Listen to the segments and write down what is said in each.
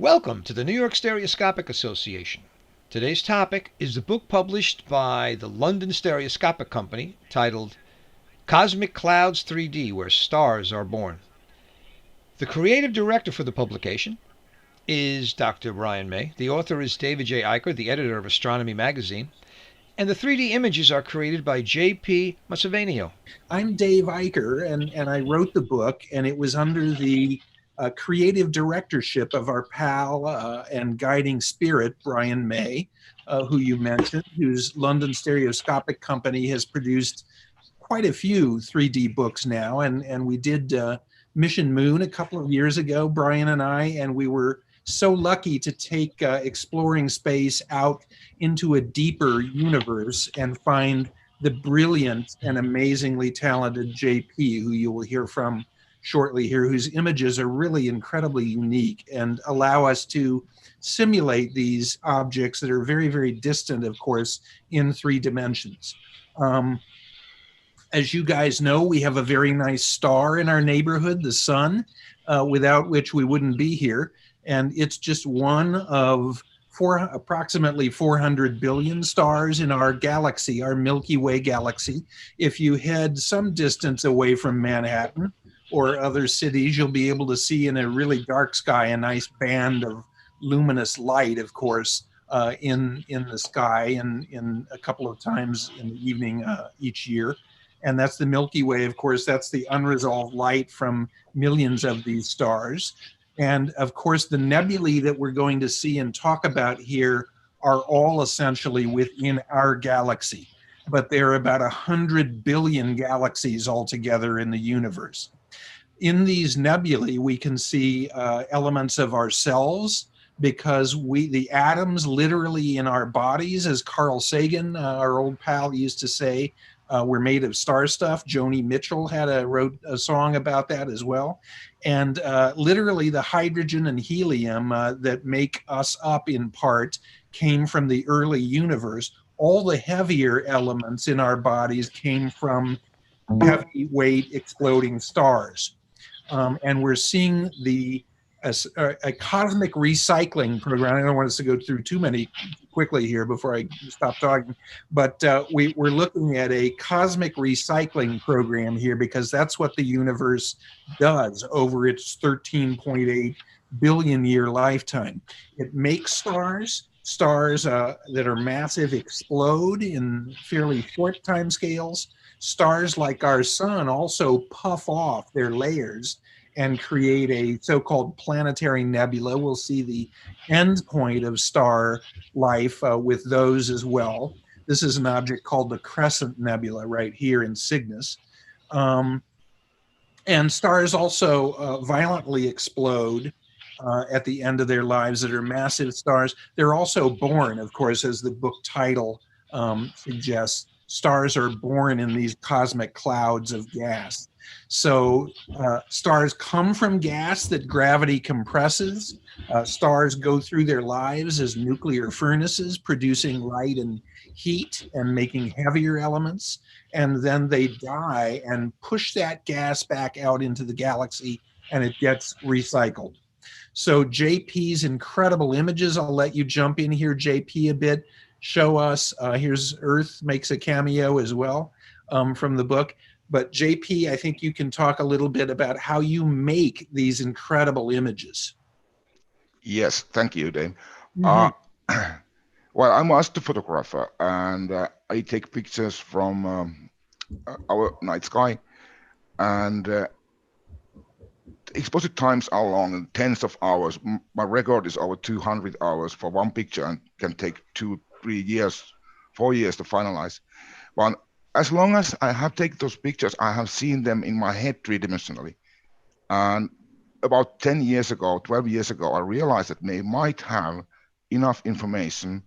Welcome to the New York Stereoscopic Association. Today's topic is the book published by the London Stereoscopic Company titled Cosmic Clouds 3D, Where Stars Are Born. The creative director for the publication is Dr. Brian May. The author is David J. EICHER, the editor of Astronomy Magazine. And the 3D images are created by J.P. METSAVAINIO. I'm Dave EICHER, and I wrote the book, and it was under the creative directorship of our pal and guiding spirit, Brian May, who you mentioned, whose London Stereoscopic Company has produced quite a few 3D books now. And we did Mission Moon a couple of years ago, Brian and I, and we were so lucky to take exploring space out into a deeper universe and find the brilliant and amazingly talented JP, who you will hear from shortly here, whose images are really incredibly unique and allow us to simulate these objects that are very, very distant, of course, in 3 dimensions. As you guys know, we have a very nice star in our neighborhood, the sun, without which we wouldn't be here. And it's just one of approximately 400 billion stars in our galaxy, our Milky Way galaxy. If you head some distance away from Manhattan or other cities, you'll be able to see in a really dark sky a nice band of luminous light, of course, in the sky and in a couple of times in the evening each year. And that's the Milky Way, of course. That's the unresolved light from millions of these stars. And of course, the nebulae that we're going to see and talk about here are all essentially within our galaxy, but there are about 100 billion galaxies altogether in the universe. In these nebulae, we can see elements of ourselves, because the atoms literally in our bodies, as Carl Sagan, our old pal, used to say, were made of star stuff. Joni Mitchell wrote a song about that as well. And literally the hydrogen and helium that make us up in part came from the early universe. All the heavier elements in our bodies came from heavyweight exploding stars. And we're seeing a cosmic recycling program. I don't want us to go through too many quickly here before I stop talking, but we're looking at a cosmic recycling program here, because that's what the universe does over its 13.8 billion year lifetime. It makes stars that are massive explode in fairly short time scales. Stars like our sun also puff off their layers and create a so-called planetary nebula. We'll see the end point of star life with those as well. This is an object called the Crescent Nebula right here in Cygnus. And stars also violently explode at the end of their lives that are massive stars. They're also born, of course, as the book title suggests. Stars are born in these cosmic clouds of gas. So stars come from gas that gravity compresses. Stars go through their lives as nuclear furnaces, producing light and heat and making heavier elements. And then they die and push that gas back out into the galaxy, and it gets recycled. So JP's incredible images, I'll let you jump in here, JP, a bit. Show us, here's Earth makes a cameo as well from the book. But JP, I think you can talk a little bit about how you make these incredible images. Yes, thank you, Dave. Well, I'm a photographer, and I take pictures from our night sky, and exposure times are long, tens of hours. My record is over 200 hours for one picture, and can take 2, 3 years, 4 years to finalize. But as long as I have taken those pictures, I have seen them in my head 3-dimensionally. And about 10 years ago, 12 years ago, I realized that they might have enough information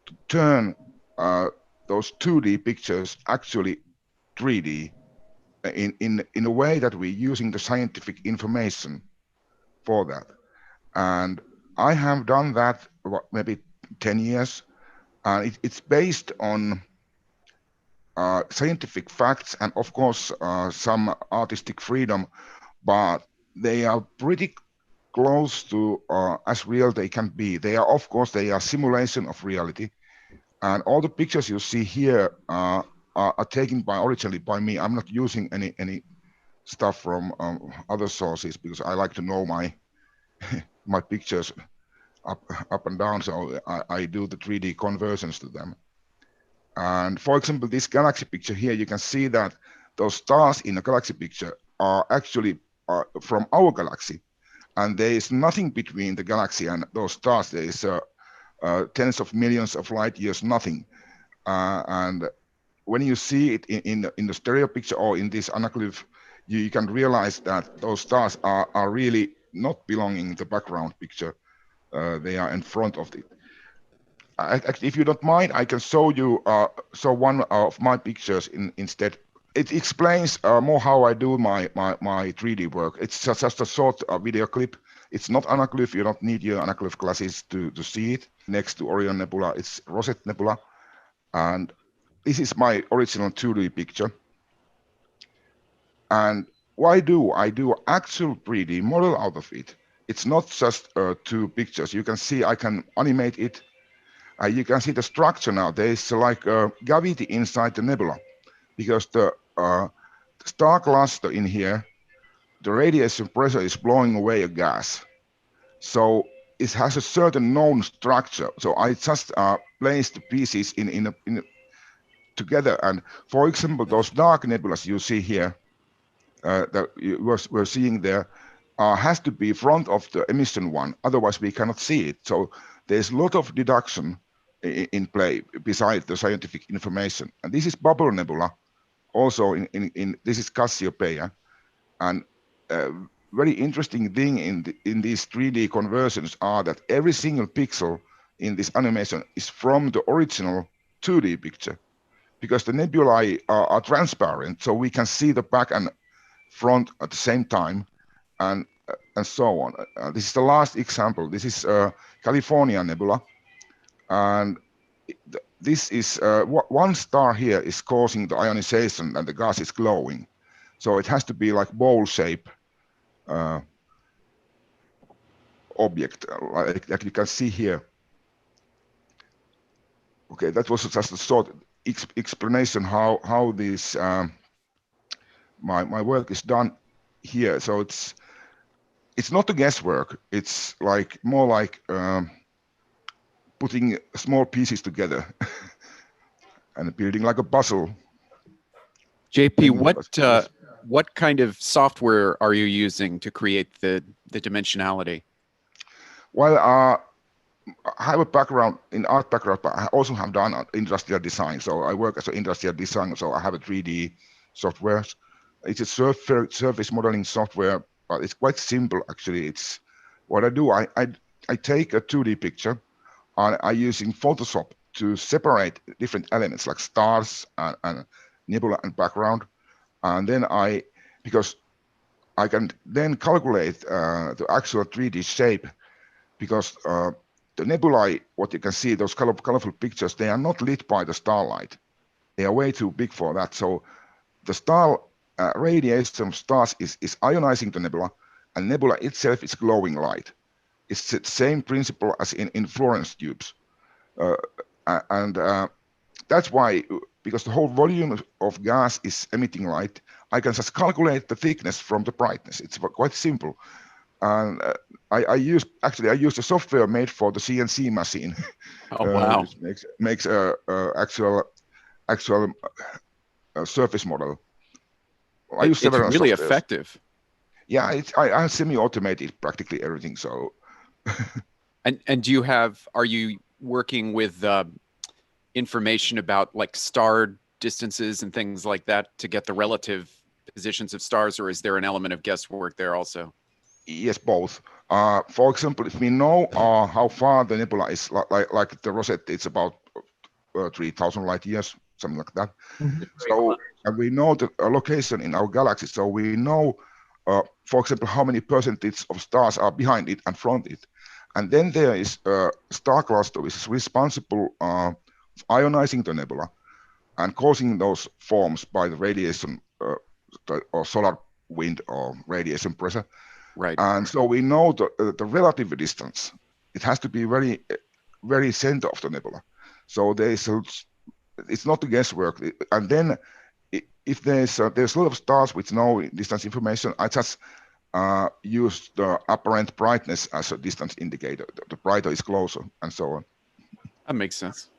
to turn those 2D pictures actually 3D in a way that we're using the scientific information for that. And I have done that about maybe 10 years. And it's based on scientific facts and, of course, some artistic freedom, but they are pretty close to as real they can be. They are, of course, they are simulation of reality, and all the pictures you see here are taken originally by me. I'm not using any stuff from other sources because I like to know my my pictures up and down. So I do the 3D conversions to them. And for example, this galaxy picture here, you can see that those stars in the galaxy picture are actually from our galaxy, and there is nothing between the galaxy and those stars. There is tens of millions of light years, nothing. And when you see it in the stereo picture or in this anaglyph, you can realize that those stars are really not belonging in the background picture. They are in front of it. If you don't mind, I can show you one of my pictures instead. It explains more how I do my 3D work. It's just a short video clip. It's not anaglyph. You don't need your anaglyph glasses to see it. Next to Orion Nebula, it's Rosette Nebula. And this is my original 2D picture. And why do I do actual 3D model out of it? It's not just 2 pictures. You can see I can animate it. You can see the structure now. There is like a cavity inside the nebula because the star cluster in here, the radiation pressure is blowing away a gas. So it has a certain known structure. So I just place the pieces in together. And for example, those dark nebulas you see here, that we're seeing there, has to be front of the emission one. Otherwise, we cannot see it. So there's a lot of deduction in play beside the scientific information. And this is bubble nebula. Also, this is Cassiopeia. And very interesting thing in these 3D conversions are that every single pixel in this animation is from the original 2D picture, because the nebulae are transparent, so we can see the back and front at the same time, and so on. This is the last example. This is California Nebula, and this is one star here is causing the ionization, and the gas is glowing. So it has to be like bowl shape object, like you can see here. Okay, that was just a short explanation how this my work is done here. So it's not a guesswork. It's like more like putting small pieces together and building like a puzzle. JP, what kind of software are you using to create the dimensionality? Well, I have a background in art background, but I also have done industrial design. So I work as an industrial designer. So I have a 3D software. It's a surface modeling software, but it's quite simple actually. It's what I do. I take a 2D picture, and I using Photoshop to separate different elements like stars and nebula and background, and then because I can then calculate the actual 3D shape, because the nebulae, what you can see, those colorful pictures, they are not lit by the starlight. They are way too big for that. So the star radiation from stars is ionizing the nebula, and nebula itself is glowing light. It's the same principle as in fluorescence tubes. That's why, because the whole volume of gas is emitting light, I can just calculate the thickness from the brightness. It's quite simple. And I use a software made for the CNC machine. Oh wow! Which makes actual surface model. I use several. It's really softwares. Effective. Yeah, I semi-automated practically everything. So. And are you working with information about like star distances and things like that to get the relative positions of stars, or is there an element of guesswork there also? Yes, both. For example, if we know how far the nebula is, like the Rosette, it's about 3,000 light years, something like that. Mm-hmm. So, and we know the location in our galaxy. So we know, for example, how many percentage of stars are behind it and front it. And then there is a star cluster which is responsible for ionizing the nebula and causing those forms by the radiation or solar wind or radiation pressure. Right. And so we know the relative distance. It has to be very center of the nebula. So it's not a guesswork. And then if there's a lot of stars with no distance information, I just use the apparent brightness as a distance indicator. The brighter is closer, and so on. That makes sense.